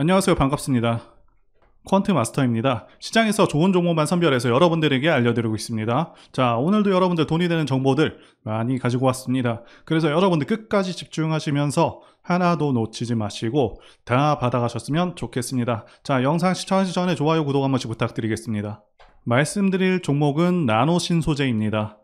안녕하세요. 반갑습니다. 퀀트 마스터입니다. 시장에서 좋은 종목만 선별해서 여러분들에게 알려드리고 있습니다. 자, 오늘도 여러분들 돈이 되는 정보들 많이 가지고 왔습니다. 그래서 여러분들 끝까지 집중하시면서 하나도 놓치지 마시고 다 받아가셨으면 좋겠습니다. 자, 영상 시청하시기 전에 좋아요, 구독 한 번씩 부탁드리겠습니다. 말씀드릴 종목은 나노신소재입니다.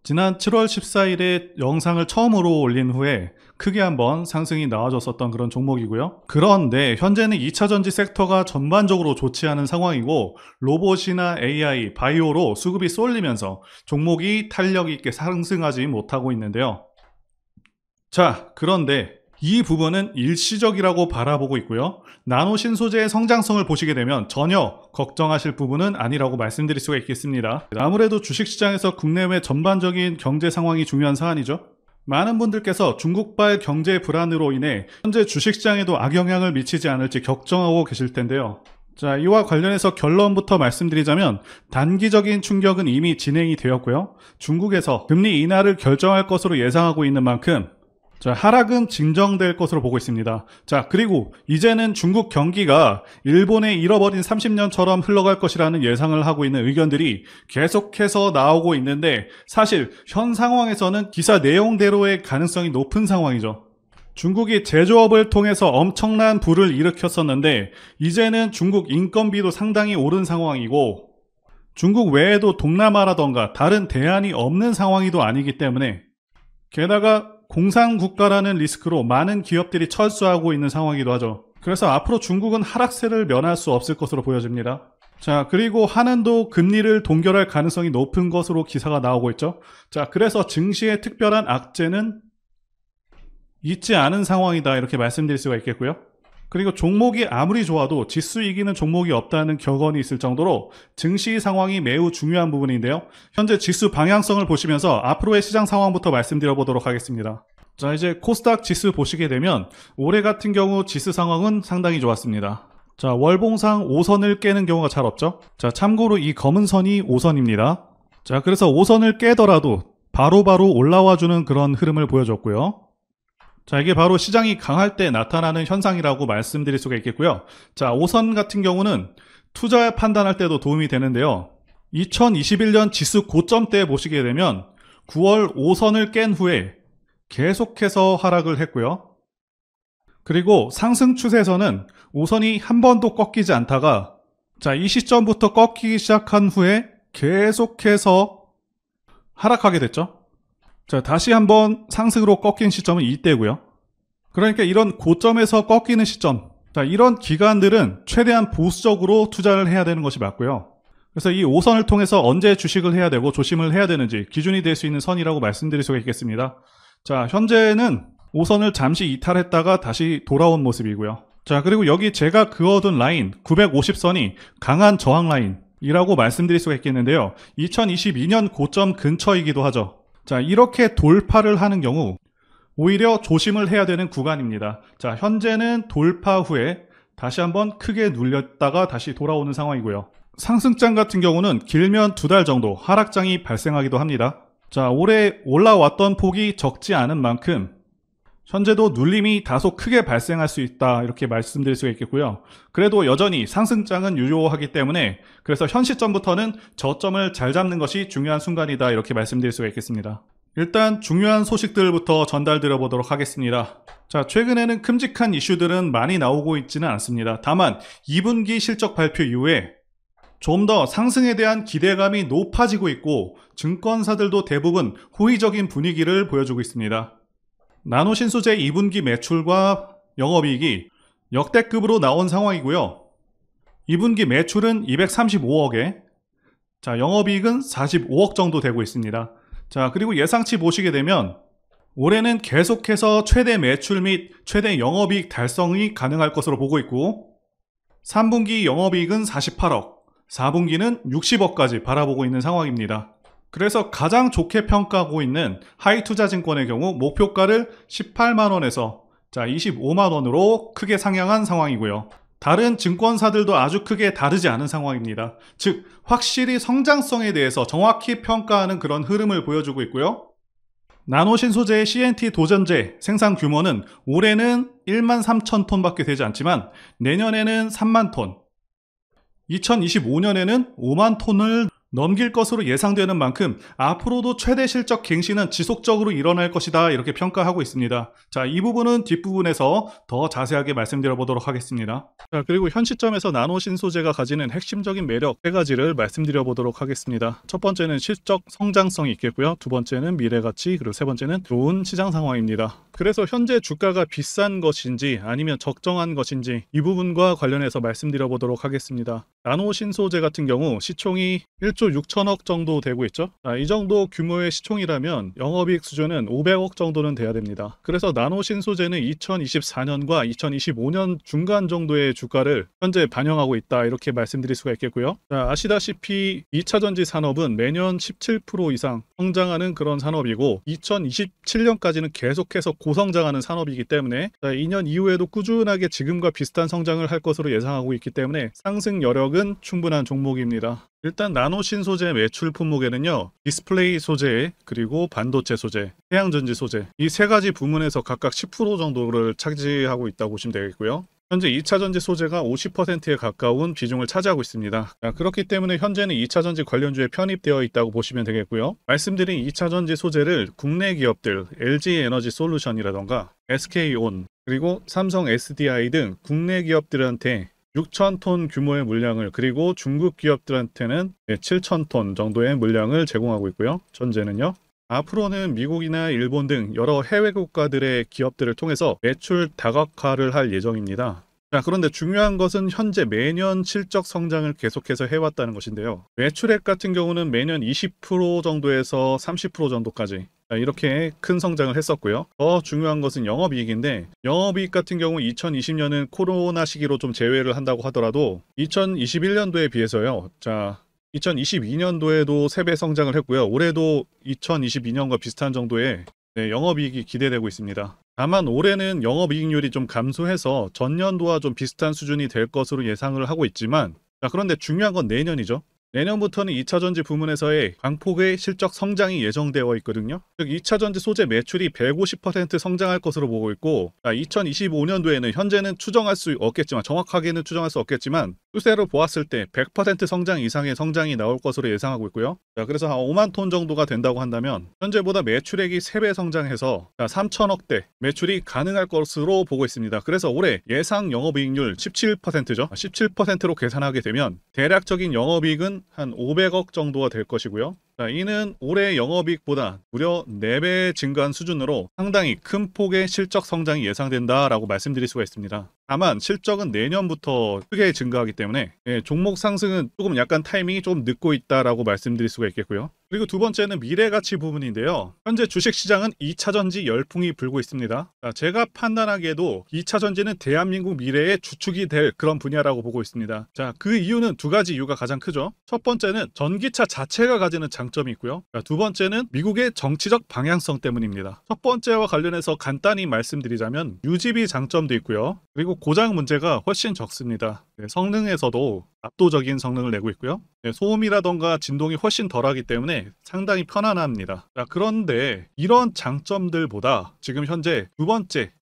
지난 7월 14일에 영상을 처음으로 올린 후에 크게 한번 상승이 나와줬었던 그런 종목이고요. 그런데 현재는 2차전지 섹터가 전반적으로 좋지 않은 상황이고 로봇이나 AI, 바이오로 수급이 쏠리면서 종목이 탄력 있게 상승하지 못하고 있는데요. 자, 그런데 이 부분은 일시적이라고 바라보고 있고요. 나노신소재의 성장성을 보시게 되면 전혀 걱정하실 부분은 아니라고 말씀드릴 수가 있겠습니다. 아무래도 주식시장에서 국내외 전반적인 경제 상황이 중요한 사안이죠. 많은 분들께서 중국발 경제 불안으로 인해 현재 주식시장에도 악영향을 미치지 않을지 걱정하고 계실 텐데요. 자, 이와 관련해서 결론부터 말씀드리자면 단기적인 충격은 이미 진행이 되었고요. 중국에서 금리 인하를 결정할 것으로 예상하고 있는 만큼 자, 하락은 진정될 것으로 보고 있습니다. 자, 그리고 이제는 중국 경기가 일본의 잃어버린 30년처럼 흘러갈 것이라는 예상을 하고 있는 의견들이 계속해서 나오고 있는데 사실 현 상황에서는 기사 내용대로의 가능성이 높은 상황이죠. 중국이 제조업을 통해서 엄청난 부를 일으켰었는데 이제는 중국 인건비도 상당히 오른 상황이고 중국 외에도 동남아라던가 다른 대안이 없는 상황이도 아니기 때문에 게다가 공산국가라는 리스크로 많은 기업들이 철수하고 있는 상황이기도 하죠. 그래서 앞으로 중국은 하락세를 면할 수 없을 것으로 보여집니다. 자, 그리고 한은도 금리를 동결할 가능성이 높은 것으로 기사가 나오고 있죠. 자, 그래서 증시의 특별한 악재는 있지 않은 상황이다 이렇게 말씀드릴 수가 있겠고요. 그리고 종목이 아무리 좋아도 지수 이기는 종목이 없다는 격언이 있을 정도로 증시 상황이 매우 중요한 부분인데요. 현재 지수 방향성을 보시면서 앞으로의 시장 상황부터 말씀드려 보도록 하겠습니다. 자, 이제 코스닥 지수 보시게 되면 올해 같은 경우 지수 상황은 상당히 좋았습니다. 자, 월봉상 5선을 깨는 경우가 잘 없죠. 자, 참고로 이 검은 선이 5선입니다. 자, 그래서 5선을 깨더라도 바로바로 올라와주는 그런 흐름을 보여줬고요. 자, 이게 바로 시장이 강할 때 나타나는 현상이라고 말씀드릴 수가 있겠고요. 자, 5선 같은 경우는 투자 판단할 때도 도움이 되는데요. 2021년 지수 고점 때 보시게 되면 9월 5선을 깬 후에 계속해서 하락을 했고요. 그리고 상승 추세에서는 5선이 한 번도 꺾이지 않다가 자, 이 시점부터 꺾이기 시작한 후에 계속해서 하락하게 됐죠. 자, 다시 한번 상승으로 꺾인 시점은 이때고요. 그러니까 이런 고점에서 꺾이는 시점, 자, 이런 기간들은 최대한 보수적으로 투자를 해야 되는 것이 맞고요. 그래서 이 5선을 통해서 언제 주식을 해야 되고 조심을 해야 되는지 기준이 될 수 있는 선이라고 말씀드릴 수가 있겠습니다. 자, 현재는 5선을 잠시 이탈했다가 다시 돌아온 모습이고요. 자, 그리고 여기 제가 그어둔 라인 950선이 강한 저항 라인이라고 말씀드릴 수가 있겠는데요. 2022년 고점 근처이기도 하죠. 자, 이렇게 돌파를 하는 경우 오히려 조심을 해야 되는 구간입니다. 자, 현재는 돌파 후에 다시 한번 크게 눌렸다가 다시 돌아오는 상황이고요. 상승장 같은 경우는 길면 2달 정도 하락장이 발생하기도 합니다. 자, 올해 올라왔던 폭이 적지 않은 만큼 현재도 눌림이 다소 크게 발생할 수 있다 이렇게 말씀드릴 수가 있겠고요. 그래도 여전히 상승장은 유효하기 때문에 그래서 현 시점부터는 저점을 잘 잡는 것이 중요한 순간이다 이렇게 말씀드릴 수가 있겠습니다. 일단 중요한 소식들부터 전달드려 보도록 하겠습니다. 자, 최근에는 큼직한 이슈들은 많이 나오고 있지는 않습니다. 다만 2분기 실적 발표 이후에 좀 더 상승에 대한 기대감이 높아지고 있고 증권사들도 대부분 호의적인 분위기를 보여주고 있습니다. 나노신소재 2분기 매출과 영업이익이 역대급으로 나온 상황이고요. 2분기 매출은 235억에 자, 영업이익은 45억 정도 되고 있습니다. 자, 그리고 예상치 보시게 되면 올해는 계속해서 최대 매출 및 최대 영업이익 달성이 가능할 것으로 보고 있고 3분기 영업이익은 48억, 4분기는 60억까지 바라보고 있는 상황입니다. 그래서 가장 좋게 평가하고 있는 하이투자증권의 경우 목표가를 18만원에서 자, 25만원으로 크게 상향한 상황이고요. 다른 증권사들도 아주 크게 다르지 않은 상황입니다. 즉 확실히 성장성에 대해서 정확히 평가하는 그런 흐름을 보여주고 있고요. 나노신소재의 CNT 도전제 생산 규모는 올해는 1만 3천 톤밖에 되지 않지만 내년에는 3만 톤, 2025년에는 5만 톤을 넘길 것으로 예상되는 만큼 앞으로도 최대 실적 갱신은 지속적으로 일어날 것이다, 이렇게 평가하고 있습니다. 자, 이 부분은 뒷부분에서 더 자세하게 말씀드려 보도록 하겠습니다. 자, 그리고 현 시점에서 나노 신소재가 가지는 핵심적인 매력 3가지를 말씀드려 보도록 하겠습니다. 첫 번째는 실적 성장성이 있겠고요. 두 번째는 미래가치, 그리고 세 번째는 좋은 시장 상황입니다. 그래서 현재 주가가 비싼 것인지 아니면 적정한 것인지 이 부분과 관련해서 말씀드려 보도록 하겠습니다. 나노 신소재 같은 경우 시총이 1조 6천억 정도 되고 있죠. 자, 이 정도 규모의 시총이라면 영업이익 수준은 500억 정도는 돼야 됩니다. 그래서 나노 신소재는 2024년과 2025년 중간 정도의 주가를 현재 반영하고 있다, 이렇게 말씀드릴 수가 있겠고요. 자, 아시다시피 2차전지 산업은 매년 17% 이상 성장하는 그런 산업이고 2027년까지는 계속해서 고성장하는 산업이기 때문에 2년 이후에도 꾸준하게 지금과 비슷한 성장을 할 것으로 예상하고 있기 때문에 상승 여력은 충분한 종목입니다. 일단 나노 신소재 매출 품목에는요, 디스플레이 소재, 그리고 반도체 소재, 해양전지 소재, 이 세 가지 부문에서 각각 10% 정도를 차지하고 있다고 보시면 되겠고요. 현재 2차전지 소재가 50%에 가까운 비중을 차지하고 있습니다. 그렇기 때문에 현재는 2차전지 관련주에 편입되어 있다고 보시면 되겠고요. 말씀드린 2차전지 소재를 국내 기업들, LG에너지솔루션이라던가 SK온, 그리고 삼성 SDI 등 국내 기업들한테 6,000톤 규모의 물량을, 그리고 중국 기업들한테는 7,000톤 정도의 물량을 제공하고 있고요. 전제는요. 앞으로는 미국이나 일본 등 여러 해외 국가들의 기업들을 통해서 매출 다각화를 할 예정입니다. 자, 그런데 중요한 것은 현재 매년 실적 성장을 계속해서 해왔다는 것인데요. 매출액 같은 경우는 매년 20% 정도에서 30% 정도까지 이렇게 큰 성장을 했었고요. 더 중요한 것은 영업이익인데, 영업이익 같은 경우 2020년은 코로나 시기로 좀 제외를 한다고 하더라도 2021년도에 비해서요. 자, 2022년도에도 3배 성장을 했고요. 올해도 2022년과 비슷한 정도의 영업이익이 기대되고 있습니다. 다만 올해는 영업이익률이 좀 감소해서 전년도와 좀 비슷한 수준이 될 것으로 예상을 하고 있지만, 자, 그런데 중요한 건 내년이죠. 내년부터는 2차전지 부문에서의 강폭의 실적 성장이 예정되어 있거든요. 즉 2차전지 소재 매출이 150% 성장할 것으로 보고 있고, 2025년도에는 현재는 추정할 수 없겠지만, 정확하게는 추정할 수 없겠지만 추세로 보았을 때 100% 성장 이상의 성장이 나올 것으로 예상하고 있고요. 자, 그래서 한 5만 톤 정도가 된다고 한다면 현재보다 매출액이 3배 성장해서 3천억대 매출이 가능할 것으로 보고 있습니다. 그래서 올해 예상 영업이익률 17%죠. 17%로 계산하게 되면 대략적인 영업이익은 한 500억 정도가 될 것이고요. 자, 이는 올해 영업이익보다 무려 4배 증가한 수준으로 상당히 큰 폭의 실적 성장이 예상된다라고 말씀드릴 수가 있습니다. 다만 실적은 내년부터 크게 증가하기 때문에 종목 상승은 조금 약간 타이밍이 좀 늦고 있다라고 말씀드릴 수가 있겠고요. 그리고 두 번째는 미래가치 부분인데요. 현재 주식시장은 2차전지 열풍이 불고 있습니다. 자, 제가 판단하기에도 2차전지는 대한민국 미래의 주축이 될 그런 분야라고 보고 있습니다. 자, 그 이유는 두 가지 이유가 가장 크죠. 첫 번째는 전기차 자체가 가지는 장점이 있고요. 자, 두 번째는 미국의 정치적 방향성 때문입니다. 첫 번째와 관련해서 간단히 말씀드리자면 유지비 장점도 있고요. 그리고 고장 문제가 훨씬 적습니다. 성능에서도 압도적인 성능을 내고 있고요. 소음이라던가 진동이 훨씬 덜하기 때문에 상당히 편안합니다. 자, 그런데 이런 장점들보다 지금 현재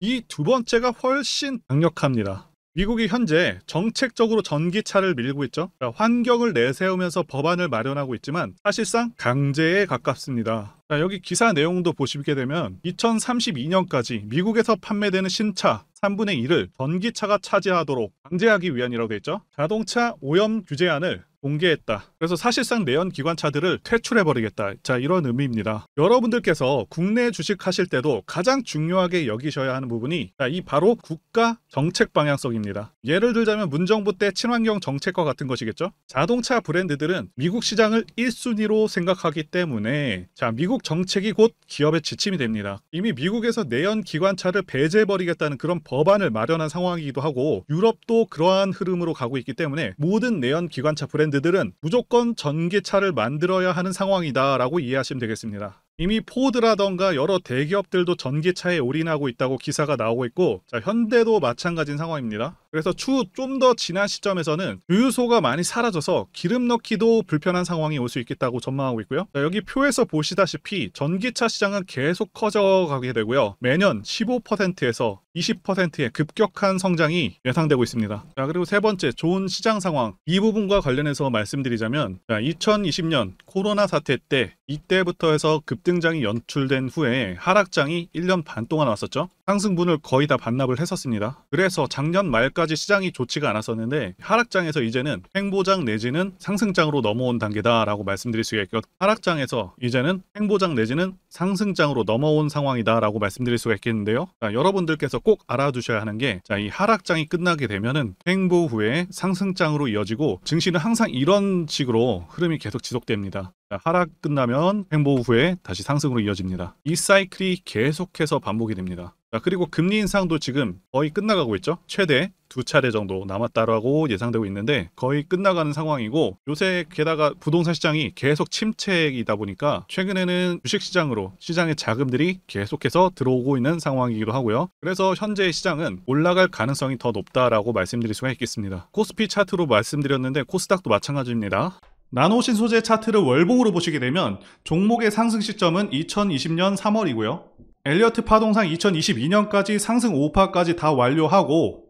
이 두 번째가 훨씬 강력합니다. 미국이 현재 정책적으로 전기차를 밀고 있죠. 자, 환경을 내세우면서 법안을 마련하고 있지만 사실상 강제에 가깝습니다. 자, 여기 기사 내용도 보시게 되면 2032년까지 미국에서 판매되는 신차 3분의 1을 전기차가 차지하도록 강제하기 위함이라고 되어 있죠. 자동차 오염 규제안을 공개했다. 그래서 사실상 내연 기관차들을 퇴출해버리겠다. 자, 이런 의미입니다. 여러분들께서 국내 주식 하실 때도 가장 중요하게 여기셔야 하는 부분이 이 바로 국가 정책 방향성입니다. 예를 들자면 문정부 때 친환경 정책과 같은 것이겠죠. 자동차 브랜드들은 미국 시장을 1순위로 생각하기 때문에 자, 미국 정책이 곧 기업의 지침이 됩니다. 이미 미국에서 내연 기관차를 배제해버리겠다는 그런 법안을 마련한 상황이기도 하고, 유럽도 그러한 흐름으로 가고 있기 때문에 모든 내연 기관차 브랜드들은 무조건 전기차를 만들어야 하는 상황이다라고 이해하시면 되겠습니다. 이미 포드라던가 여러 대기업들도 전기차에 올인하고 있다고 기사가 나오고 있고, 자, 현대도 마찬가지인 상황입니다. 그래서 추후 좀 더 지난 시점에서는 주유소가 많이 사라져서 기름 넣기도 불편한 상황이 올 수 있겠다고 전망하고 있고요. 자, 여기 표에서 보시다시피 전기차 시장은 계속 커져가게 되고요. 매년 15%에서 20%의 급격한 성장이 예상되고 있습니다. 자, 그리고 세 번째, 좋은 시장 상황. 이 부분과 관련해서 말씀드리자면, 2020년 코로나 사태 때 이때부터 해서 급등장이 연출된 후에 하락장이 1년 반 동안 왔었죠. 상승분을 거의 다 반납을 했었습니다. 그래서 작년 말까지 시장이 좋지가 않았었는데 하락장에서 이제는 횡보장 내지는 상승장으로 넘어온 단계다라고 말씀드릴 수가 있고, 하락장에서 이제는 횡보장 내지는 상승장으로 넘어온 상황이다라고 말씀드릴 수가 있겠는데요. 자, 여러분들께서 꼭 알아두셔야 하는 게, 이 하락장이 끝나게 되면은 횡보 후에 상승장으로 이어지고 증시는 항상 이런 식으로 흐름이 계속 지속됩니다. 자, 하락 끝나면 횡보 후에 다시 상승으로 이어집니다. 이 사이클이 계속해서 반복이 됩니다. 자, 그리고 금리 인상도 지금 거의 끝나가고 있죠. 최대 2차례 정도 남았다라고 예상되고 있는데 거의 끝나가는 상황이고, 요새 게다가 부동산 시장이 계속 침체이다 보니까 최근에는 주식시장으로 시장의 자금들이 계속해서 들어오고 있는 상황이기도 하고요. 그래서 현재 시장은 올라갈 가능성이 더 높다라고 말씀드릴 수가 있겠습니다. 코스피 차트로 말씀드렸는데 코스닥도 마찬가지입니다. 나노 신소재 차트를 월봉으로 보시게 되면 종목의 상승 시점은 2020년 3월이고요. 엘리어트 파동상 2022년까지 상승 5파까지 다 완료하고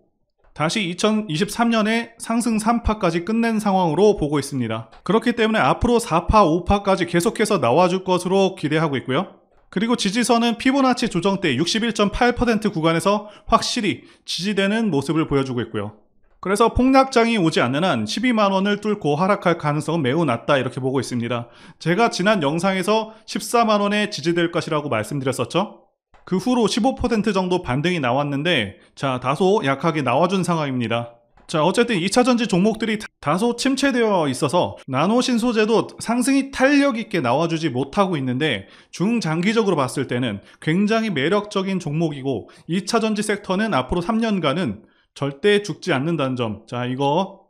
다시 2023년에 상승 3파까지 끝낸 상황으로 보고 있습니다. 그렇기 때문에 앞으로 4파, 5파까지 계속해서 나와줄 것으로 기대하고 있고요. 그리고 지지선은 피보나치 조정 때 61.8% 구간에서 확실히 지지되는 모습을 보여주고 있고요. 그래서 폭락장이 오지 않는 한 12만원을 뚫고 하락할 가능성은 매우 낮다, 이렇게 보고 있습니다. 제가 지난 영상에서 14만원에 지지될 것이라고 말씀드렸었죠. 그 후로 15% 정도 반등이 나왔는데, 자, 다소 약하게 나와준 상황입니다. 자, 어쨌든 2차전지 종목들이 다소 침체되어 있어서 나노 신소재도 상승이 탄력 있게 나와주지 못하고 있는데, 중장기적으로 봤을 때는 굉장히 매력적인 종목이고 2차전지 섹터는 앞으로 3년간은 절대 죽지 않는다는 점, 자, 이거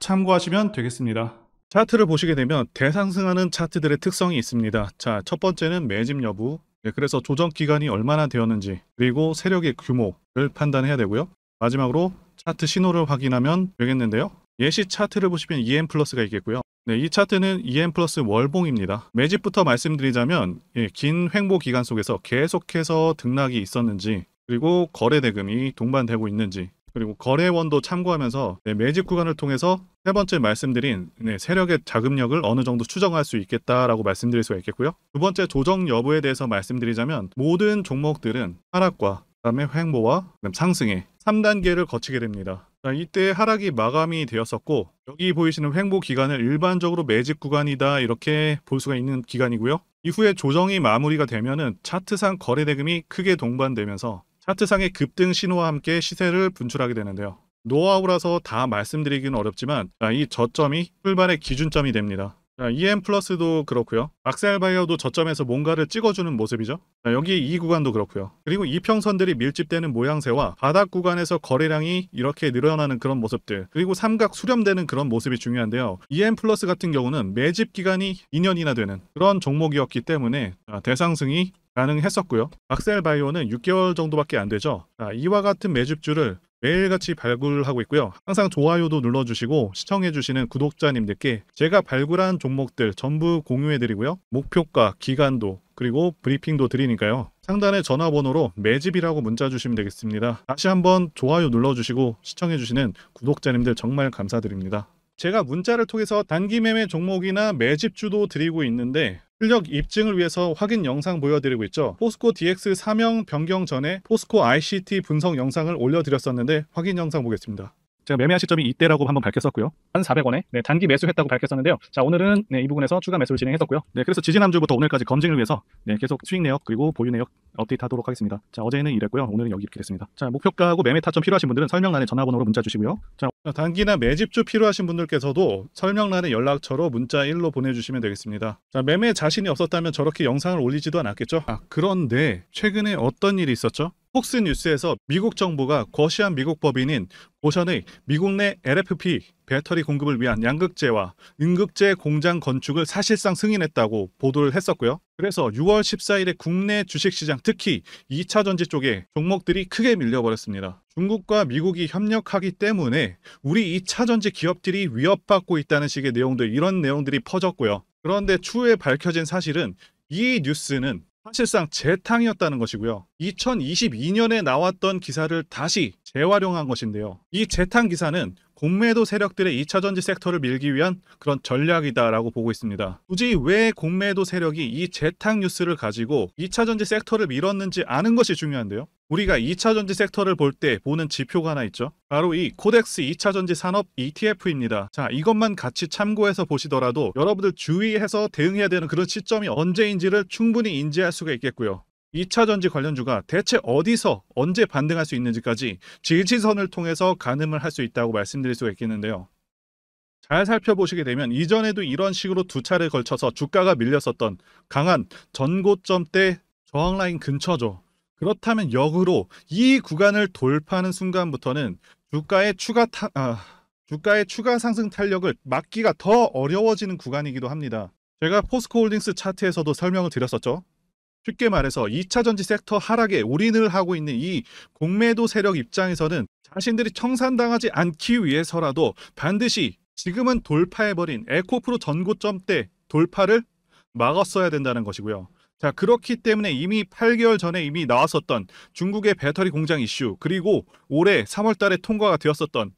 참고하시면 되겠습니다. 차트를 보시게 되면 대상승하는 차트들의 특성이 있습니다. 자, 첫 번째는 매집 여부, 그래서 조정 기간이 얼마나 되었는지, 그리고 세력의 규모를 판단해야 되고요. 마지막으로 차트 신호를 확인하면 되겠는데요. 예시 차트를 보시면 EM 플러스가 있겠고요. 이 차트는 EM 플러스 월봉입니다. 매집부터 말씀드리자면 긴 횡보 기간 속에서 계속해서 등락이 있었는지, 그리고 거래 대금이 동반되고 있는지, 그리고 거래원도 참고하면서 매집 구간을 통해서 세 번째 말씀드린 세력의 자금력을 어느 정도 추정할 수 있겠다라고 말씀드릴 수가 있겠고요. 두 번째, 조정 여부에 대해서 말씀드리자면 모든 종목들은 하락과 그다음에 횡보와 그다음 상승의 3단계를 거치게 됩니다. 자, 이때 하락이 마감이 되었었고, 여기 보이시는 횡보 기간을 일반적으로 매집 구간이다, 이렇게 볼 수가 있는 기간이고요. 이후에 조정이 마무리가 되면은 차트상 거래 대금이 크게 동반되면서 차트상의 급등 신호와 함께 시세를 분출하게 되는데요. 노하우라서 다 말씀드리기는 어렵지만, 이 저점이 출발의 기준점이 됩니다. EM 플러스도 그렇고요. 악셀바이어도 저점에서 뭔가를 찍어주는 모습이죠. 여기 이 구간도 그렇고요. 그리고 이평선들이 밀집되는 모양새와 바닥 구간에서 거래량이 이렇게 늘어나는 그런 모습들, 그리고 삼각 수렴되는 그런 모습이 중요한데요. EM 플러스 같은 경우는 매집 기간이 2년이나 되는 그런 종목이었기 때문에 대상승이 가능했었고요. 악셀바이오는 6개월 정도밖에 안 되죠. 이와 같은 매집주를 매일같이 발굴하고 있고요. 항상 좋아요도 눌러주시고 시청해주시는 구독자님들께 제가 발굴한 종목들 전부 공유해드리고요. 목표가, 기간도, 그리고 브리핑도 드리니까요. 상단의 전화번호로 매집이라고 문자 주시면 되겠습니다. 다시 한번 좋아요 눌러주시고 시청해주시는 구독자님들 정말 감사드립니다. 제가 문자를 통해서 단기 매매 종목이나 매집주도 드리고 있는데 실력 입증을 위해서 확인 영상 보여드리고 있죠. 포스코 DX 사명 변경 전에 포스코 ICT 분석 영상을 올려드렸었는데 확인 영상 보겠습니다. 제가 매매한 시점이 이때라고 한번 밝혔었고요. 1,400원에 단기 매수했다고 밝혔었는데요. 자, 오늘은 이 부분에서 추가 매수를 진행했었고요. 그래서 지지난주부터 오늘까지 검증을 위해서 계속 수익 내역 그리고 보유 내역 업데이트하도록 하겠습니다. 자, 어제는 이랬고요. 오늘은 여기 이렇게 됐습니다. 자, 목표가하고 매매 타점 필요하신 분들은 설명란에 전화번호로 문자 주시고요. 자, 단기나 매집주 필요하신 분들께서도 설명란에 연락처로 문자 1로 보내주시면 되겠습니다. 자, 매매 자신이 없었다면 저렇게 영상을 올리지도 않았겠죠. 그런데 최근에 어떤 일이 있었죠? 폭스뉴스에서 미국 정부가 거시한 미국 법인인 고션의 미국 내 LFP 배터리 공급을 위한 양극재와 음극재 공장 건축을 사실상 승인했다고 보도를 했었고요. 그래서 6월 14일에 국내 주식시장, 특히 2차 전지 쪽에 종목들이 크게 밀려버렸습니다. 중국과 미국이 협력하기 때문에 우리 2차 전지 기업들이 위협받고 있다는 식의 내용들, 이런 내용들이 퍼졌고요. 그런데 추후에 밝혀진 사실은 이 뉴스는 사실상 재탕이었다는 것이고요. 2022년에 나왔던 기사를 다시 재활용한 것인데요. 이 재탕 기사는 공매도 세력들의 2차전지 섹터를 밀기 위한 그런 전략이다라고 보고 있습니다. 굳이 왜 공매도 세력이 이 재탕 뉴스를 가지고 2차전지 섹터를 밀었는지 아는 것이 중요한데요. 우리가 2차전지 섹터를 볼 때 보는 지표가 하나 있죠. 바로 이 코덱스 2차전지 산업 ETF입니다. 자, 이것만 같이 참고해서 보시더라도 여러분들 주의해서 대응해야 되는 그런 시점이 언제인지를 충분히 인지할 수가 있겠고요. 2차전지 관련주가 대체 어디서 언제 반등할 수 있는지까지 지지선을 통해서 가늠을 할 수 있다고 말씀드릴 수가 있겠는데요. 잘 살펴보시게 되면 이전에도 이런 식으로 두 차례에 걸쳐서 주가가 밀렸었던 강한 전고점대 저항라인 근처죠. 그렇다면 역으로 이 구간을 돌파하는 순간부터는 주가의 추가 상승 탄력을 막기가 더 어려워지는 구간이기도 합니다. 제가 포스코홀딩스 차트에서도 설명을 드렸었죠. 쉽게 말해서 2차전지 섹터 하락에 올인을 하고 있는 이 공매도 세력 입장에서는 자신들이 청산당하지 않기 위해서라도 반드시 지금은 돌파해버린 에코프로 전고점대 돌파를 막았어야 된다는 것이고요. 자, 그렇기 때문에 이미 8개월 전에 이미 나왔었던 중국의 배터리 공장 이슈, 그리고 올해 3월 달에 통과가 되었었던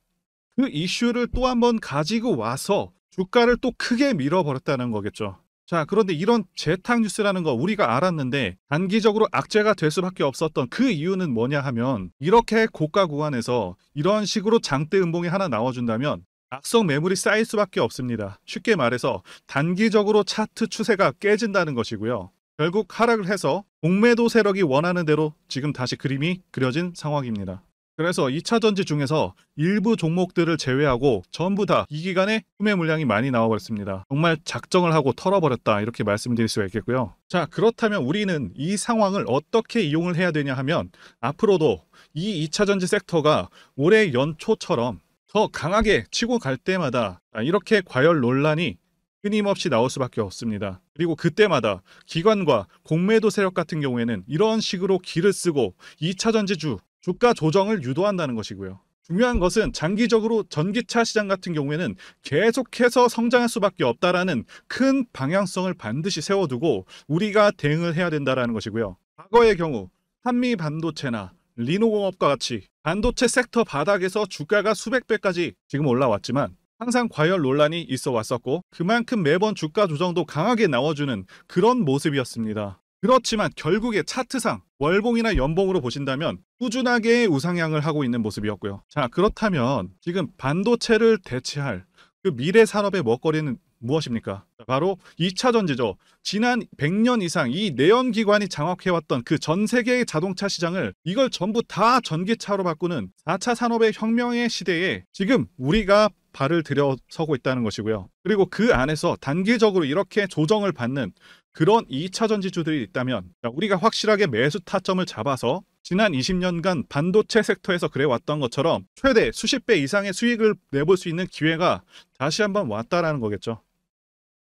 그 이슈를 또 한번 가지고 와서 주가를 또 크게 밀어버렸다는 거겠죠. 자, 그런데 이런 재탕 뉴스라는 거 우리가 알았는데 단기적으로 악재가 될 수밖에 없었던 그 이유는 뭐냐 하면, 이렇게 고가 구간에서 이런 식으로 장대 음봉이 하나 나와준다면 악성 매물이 쌓일 수밖에 없습니다. 쉽게 말해서 단기적으로 차트 추세가 깨진다는 것이고요. 결국 하락을 해서 공매도 세력이 원하는 대로 지금 다시 그림이 그려진 상황입니다. 그래서 2차전지 중에서 일부 종목들을 제외하고 전부 다 이 기간에 구매 물량이 많이 나와버렸습니다. 정말 작정을 하고 털어버렸다, 이렇게 말씀드릴 수가 있겠고요. 자, 그렇다면 우리는 이 상황을 어떻게 이용을 해야 되냐 하면, 앞으로도 이 2차전지 섹터가 올해 연초처럼 더 강하게 치고 갈 때마다 이렇게 과열 논란이 끊임없이 나올 수밖에 없습니다. 그리고 그때마다 기관과 공매도 세력 같은 경우에는 이런 식으로 기를 쓰고 2차전지주 주가 조정을 유도한다는 것이고요. 중요한 것은 장기적으로 전기차 시장 같은 경우에는 계속해서 성장할 수밖에 없다라는 큰 방향성을 반드시 세워두고 우리가 대응을 해야 된다는 것이고요. 과거의 경우 한미 반도체나 리노공업과 같이 반도체 섹터 바닥에서 주가가 수백 배까지 지금 올라왔지만 항상 과열 논란이 있어 왔었고, 그만큼 매번 주가 조정도 강하게 나와주는 그런 모습이었습니다. 그렇지만 결국에 차트상 월봉이나 연봉으로 보신다면 꾸준하게 우상향을 하고 있는 모습이었고요. 자, 그렇다면 지금 반도체를 대체할 그 미래 산업의 먹거리는 무엇입니까? 바로 2차 전지죠. 지난 100년 이상 이 내연기관이 장악해왔던 그 전 세계의 자동차 시장을 이걸 전부 다 전기차로 바꾸는 4차 산업의 혁명의 시대에 지금 우리가 발을 들여서고 있다는 것이고요. 그리고 그 안에서 단기적으로 이렇게 조정을 받는 그런 2차 전지주들이 있다면 우리가 확실하게 매수 타점을 잡아서 지난 20년간 반도체 섹터에서 그래왔던 것처럼 최대 수십 배 이상의 수익을 내볼 수 있는 기회가 다시 한번 왔다라는 거겠죠.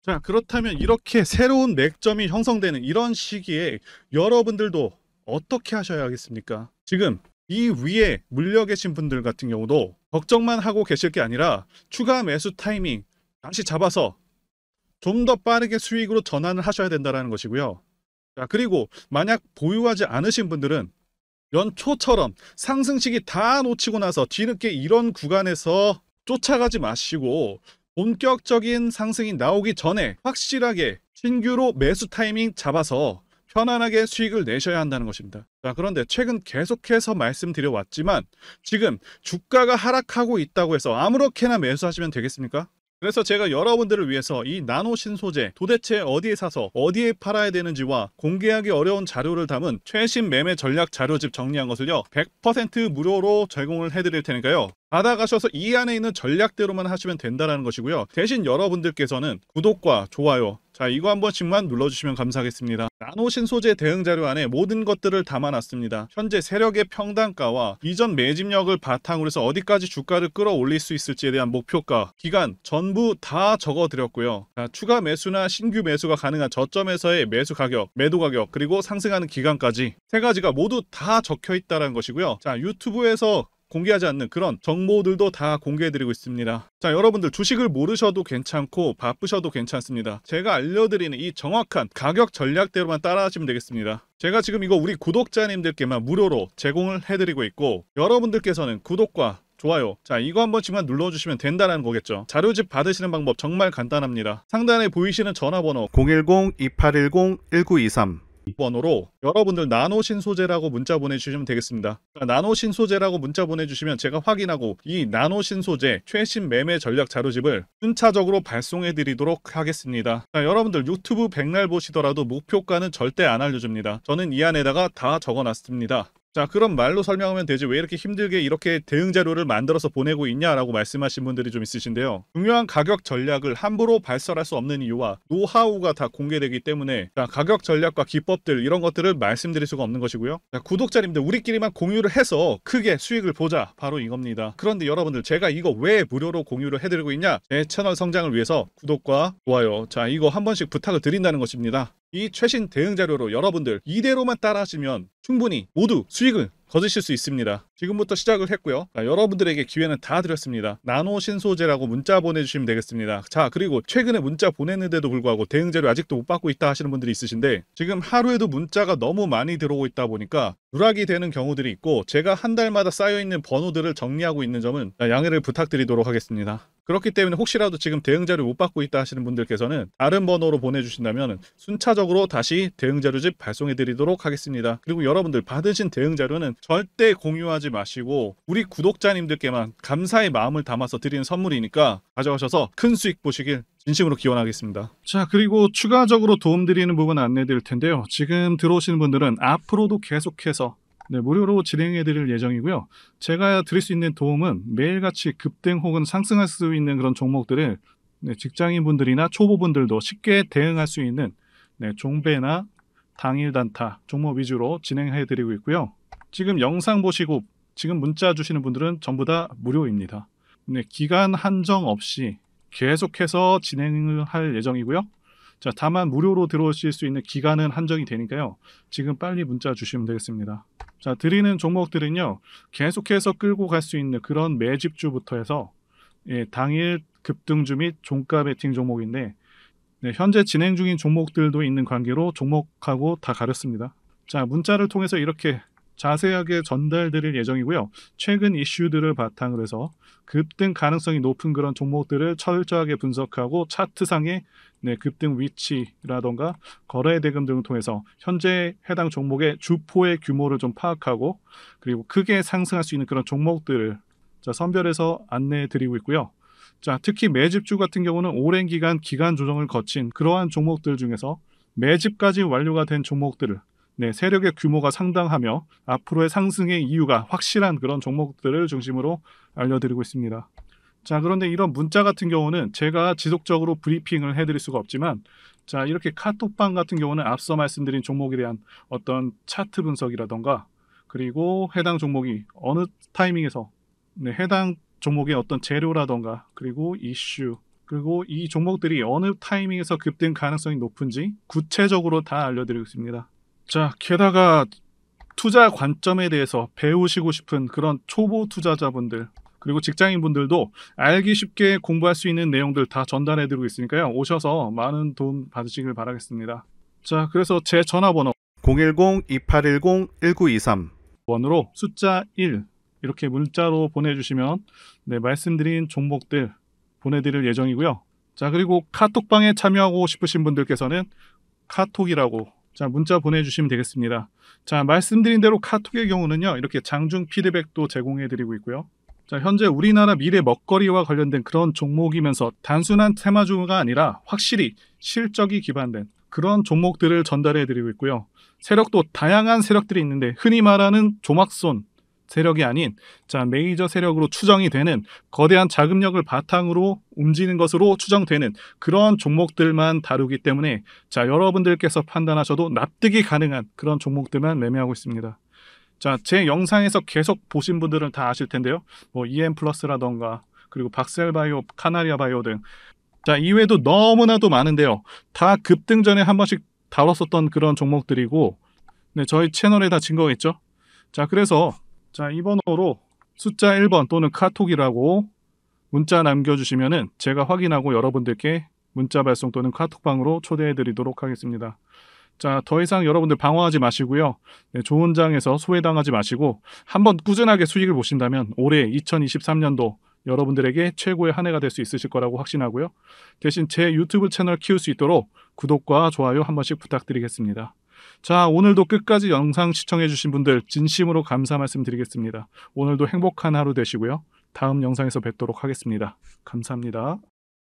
자, 그렇다면 이렇게 새로운 맥점이 형성되는 이런 시기에 여러분들도 어떻게 하셔야겠습니까? 지금 이 위에 물려 계신 분들 같은 경우도 걱정만 하고 계실 게 아니라 추가 매수 타이밍 다시 잡아서 좀 더 빠르게 수익으로 전환을 하셔야 된다는 것이고요. 자, 그리고 만약 보유하지 않으신 분들은 연초처럼 상승시기 다 놓치고 나서 뒤늦게 이런 구간에서 쫓아가지 마시고 본격적인 상승이 나오기 전에 확실하게 신규로 매수 타이밍 잡아서 편안하게 수익을 내셔야 한다는 것입니다. 자, 그런데 최근 계속해서 말씀드려 왔지만 지금 주가가 하락하고 있다고 해서 아무렇게나 매수하시면 되겠습니까? 그래서 제가 여러분들을 위해서 이 나노 신소재 도대체 어디에 사서 어디에 팔아야 되는지와 공개하기 어려운 자료를 담은 최신 매매 전략 자료집 정리한 것을요 100% 무료로 제공을 해드릴 테니까요, 받아가셔서 이 안에 있는 전략대로만 하시면 된다는 것이고요. 대신 여러분들께서는 구독과 좋아요, 자, 이거 한 번씩만 눌러주시면 감사하겠습니다. 나노신소재 대응 자료 안에 모든 것들을 담아놨습니다. 현재 세력의 평단가와 이전 매집력을 바탕으로 해서 어디까지 주가를 끌어올릴 수 있을지에 대한 목표가, 기간 전부 다 적어드렸고요. 자, 추가 매수나 신규 매수가 가능한 저점에서의 매수 가격, 매도 가격, 그리고 상승하는 기간까지 세 가지가 모두 다 적혀 있다는 것이고요. 자, 유튜브에서 공개하지 않는 그런 정보들도 다 공개해드리고 있습니다. 자, 여러분들 주식을 모르셔도 괜찮고 바쁘셔도 괜찮습니다. 제가 알려드리는 이 정확한 가격 전략대로만 따라하시면 되겠습니다. 제가 지금 이거 우리 구독자님들께만 무료로 제공을 해드리고 있고, 여러분들께서는 구독과 좋아요, 자, 이거 한 번씩만 눌러주시면 된다는 거겠죠. 자료집 받으시는 방법 정말 간단합니다. 상단에 보이시는 전화번호 010-2810-1923 번호로 여러분들 나노신소재라고 문자 보내주시면 되겠습니다. 나노신소재라고 문자 보내주시면 제가 확인하고 이 나노신소재 최신 매매 전략 자료집을 순차적으로 발송해 드리도록 하겠습니다. 자, 여러분들 유튜브 백날 보시더라도 목표가는 절대 안 알려줍니다. 저는 이 안에다가 다 적어놨습니다. 자, 그럼 말로 설명하면 되지 왜 이렇게 힘들게 이렇게 대응 자료를 만들어서 보내고 있냐라고 말씀하신 분들이 좀 있으신데요. 중요한 가격 전략을 함부로 발설할 수 없는 이유와 노하우가 다 공개되기 때문에, 자, 가격 전략과 기법들 이런 것들을 말씀드릴 수가 없는 것이고요. 자, 구독자님들 우리끼리만 공유를 해서 크게 수익을 보자, 바로 이겁니다. 그런데 여러분들 제가 이거 왜 무료로 공유를 해드리고 있냐? 제 채널 성장을 위해서 구독과 좋아요, 자, 이거 한 번씩 부탁을 드린다는 것입니다. 이 최신 대응 자료로 여러분들 이대로만 따라하시면 충분히 모두 수익을 거두실 수 있습니다. 지금부터 시작을 했고요. 자, 여러분들에게 기회는 다 드렸습니다. 나노신소재라고 문자 보내주시면 되겠습니다. 자, 그리고 최근에 문자 보냈는데도 불구하고 대응 자료 아직도 못 받고 있다 하시는 분들이 있으신데, 지금 하루에도 문자가 너무 많이 들어오고 있다 보니까 누락이 되는 경우들이 있고, 제가 한 달마다 쌓여있는 번호들을 정리하고 있는 점은 양해를 부탁드리도록 하겠습니다. 그렇기 때문에 혹시라도 지금 대응 자료 못 받고 있다 하시는 분들께서는 다른 번호로 보내주신다면 순차적으로 다시 대응 자료집 발송해 드리도록 하겠습니다. 그리고 여러분들 받으신 대응 자료는 절대 공유하지 마시고 우리 구독자님들께만 감사의 마음을 담아서 드리는 선물이니까 가져가셔서 큰 수익 보시길 진심으로 기원하겠습니다. 자, 그리고 추가적으로 도움드리는 부분 안내 드릴 텐데요. 지금 들어오시는 분들은 앞으로도 계속해서 무료로 진행해 드릴 예정이고요. 제가 드릴 수 있는 도움은 매일같이 급등 혹은 상승할 수 있는 그런 종목들을 직장인분들이나 초보분들도 쉽게 대응할 수 있는 종배나 당일 단타 종목 위주로 진행해 드리고 있고요. 지금 영상 보시고 지금 문자 주시는 분들은 전부 다 무료입니다. 기간 한정 없이 계속해서 진행을 할 예정이고요. 자, 다만 무료로 들어오실 수 있는 기간은 한정이 되니까요. 지금 빨리 문자 주시면 되겠습니다. 자, 드리는 종목들은요, 계속해서 끌고 갈 수 있는 그런 매집주부터 해서 당일 급등주 및 종가 베팅 종목인데, 현재 진행 중인 종목들도 있는 관계로 종목하고 다 가렸습니다. 자, 문자를 통해서 이렇게 자세하게 전달드릴 예정이고요. 최근 이슈들을 바탕으로 해서 급등 가능성이 높은 그런 종목들을 철저하게 분석하고 차트상의 급등 위치라던가 거래 대금 등을 통해서 현재 해당 종목의 주포의 규모를 좀 파악하고, 그리고 크게 상승할 수 있는 그런 종목들을 선별해서 안내해 드리고 있고요. 자, 특히 매집주 같은 경우는 오랜 기간 조정을 거친 그러한 종목들 중에서 매집까지 완료가 된 종목들을 세력의 규모가 상당하며 앞으로의 상승의 이유가 확실한 그런 종목들을 중심으로 알려드리고 있습니다. 자, 그런데 이런 문자 같은 경우는 제가 지속적으로 브리핑을 해드릴 수가 없지만, 자, 이렇게 카톡방 같은 경우는 앞서 말씀드린 종목에 대한 어떤 차트 분석이라던가, 그리고 해당 종목이 어느 타이밍에서 해당 종목의 어떤 재료라던가, 그리고 이슈, 그리고 이 종목들이 어느 타이밍에서 급등 가능성이 높은지 구체적으로 다 알려드리고 있습니다. 자, 게다가 투자 관점에 대해서 배우시고 싶은 그런 초보 투자자분들, 그리고 직장인분들도 알기 쉽게 공부할 수 있는 내용들 다 전달해드리고 있으니까요. 오셔서 많은 도움 받으시길 바라겠습니다. 자, 그래서 제 전화번호 010-2810-1923 번호로 숫자 1 이렇게 문자로 보내주시면 말씀드린 종목들 보내드릴 예정이고요. 자, 그리고 카톡방에 참여하고 싶으신 분들께서는 카톡이라고 문자 보내주시면 되겠습니다. 자, 말씀드린 대로 카톡의 경우는요, 이렇게 장중 피드백도 제공해드리고 있고요. 자, 현재 우리나라 미래 먹거리와 관련된 그런 종목이면서 단순한 테마주가 아니라 확실히 실적이 기반된 그런 종목들을 전달해드리고 있고요. 세력도 다양한 세력들이 있는데 흔히 말하는 조막손, 세력이 아닌 메이저 세력으로 추정이 되는 거대한 자금력을 바탕으로 움직이는 것으로 추정되는 그런 종목들만 다루기 때문에 여러분들께서 판단하셔도 납득이 가능한 그런 종목들만 매매하고 있습니다. 제 영상에서 계속 보신 분들은 다 아실 텐데요. EM플러스라던가 그리고 박셀바이오, 카나리아바이오 등 이외에도 너무나도 많은데요. 다 급등 전에 한 번씩 다뤘었던 그런 종목들이고 저희 채널에 다 증거가 있죠. 그래서 이 번호로 숫자 1번 또는 카톡이라고 문자 남겨주시면은 제가 확인하고 여러분들께 문자 발송 또는 카톡방으로 초대해 드리도록 하겠습니다. 더 이상 여러분들 방어하지 마시고요. 좋은 장에서 소외당하지 마시고 한번 꾸준하게 수익을 보신다면 올해 2023년도 여러분들에게 최고의 한 해가 될 수 있으실 거라고 확신하고요. 대신 제 유튜브 채널 키울 수 있도록 구독과 좋아요 한 번씩 부탁드리겠습니다. 오늘도 끝까지 영상 시청해주신 분들 진심으로 감사 말씀드리겠습니다. 오늘도 행복한 하루 되시고요. 다음 영상에서 뵙도록 하겠습니다. 감사합니다.